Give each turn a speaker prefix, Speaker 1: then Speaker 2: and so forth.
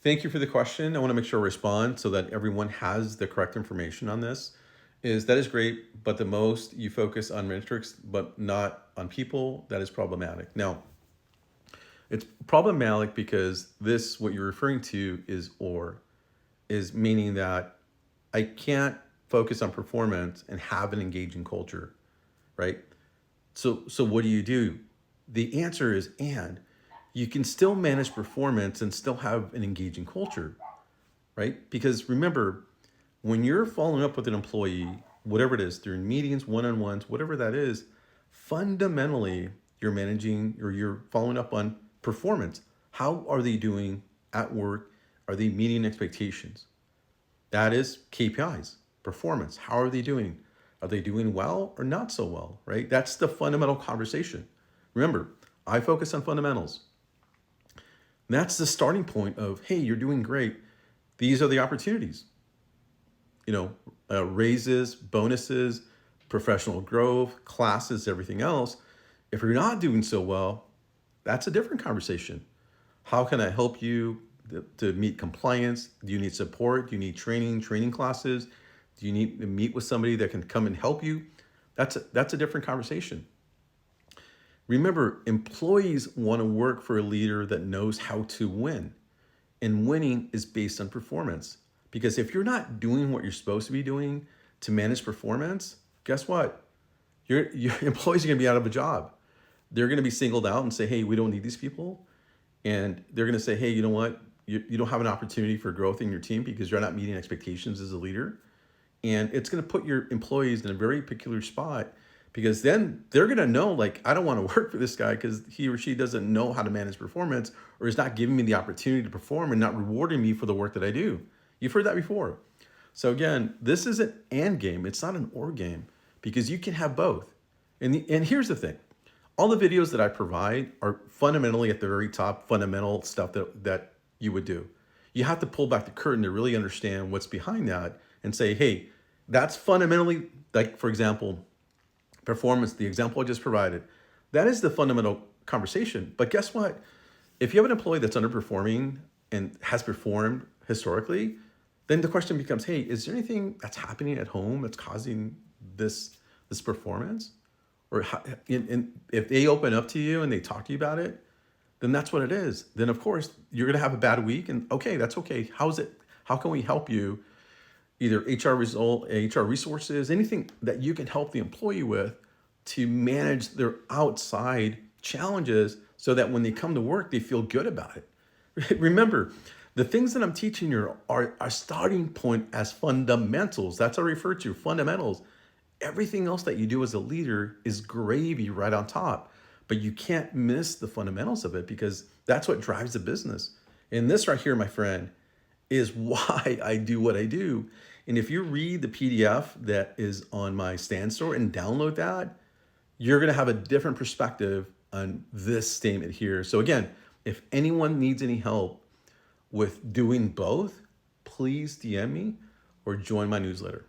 Speaker 1: Thank you for the question. I want to make sure I respond so that everyone has the correct information on this. Is that is great, but the most you focus on metrics, but not on people, that is problematic. Now, it's problematic because this, what you're referring to, is meaning that I can't focus on performance and have an engaging culture, right? So what do you do? The answer is and you can still manage performance and still have an engaging culture, right? Because remember, when you're following up with an employee, whatever it is, during meetings, one-on-ones, whatever that is, fundamentally you're managing or you're following up on performance. How are they doing at work? Are they meeting expectations? That is KPIs, performance. How are they doing? Are they doing well or not so well, right? That's the fundamental conversation. Remember, I focus on fundamentals. That's the starting point of, hey, you're doing great. These are the opportunities, raises, bonuses, professional growth, classes, everything else. If you're not doing so well, that's a different conversation. How can I help you to meet compliance? Do you need support? Do you need training classes? Do you need to meet with somebody that can come and help you? That's a different conversation. Remember, employees want to work for a leader that knows how to win. And winning is based on performance. Because if you're not doing what you're supposed to be doing to manage performance, guess what? Your employees are going to be out of a job. They're going to be singled out and say, hey, we don't need these people. And they're going to say, hey, you know what? You don't have an opportunity for growth in your team because you're not meeting expectations as a leader. And it's going to put your employees in a very peculiar spot because then they're going to know, like, I don't want to work for this guy because he or she doesn't know how to manage performance or is not giving me the opportunity to perform and not rewarding me for the work that I do. You've heard that before. So again, this is an and game. It's not an or game because you can have both. And here's the thing. All the videos that I provide are fundamentally at the very top, fundamental stuff that you would do. You have to pull back the curtain to really understand what's behind that and say, hey, that's fundamentally, like, for example, performance, the example I just provided, that is the fundamental conversation. But guess what? If you have an employee that's underperforming and has performed historically, then the question becomes, hey, is there anything that's happening at home that's causing this performance? Or if they open up to you and they talk to you about it, then that's what it is. Then of course you're gonna have a bad week, and okay, that's okay. How's it? How can we help you? Either HR resources, anything that you can help the employee with to manage their outside challenges, so that when they come to work, they feel good about it. Remember, the things that I'm teaching you are starting point as fundamentals. That's what I refer to, fundamentals. Everything else that you do as a leader is gravy right on top. But you can't miss the fundamentals of it because that's what drives the business. And this right here, my friend, is why I do what I do. And if you read the PDF that is on my Stand Store and download that, you're going to have a different perspective on this statement here. So again, if anyone needs any help with doing both, please DM me or join my newsletter.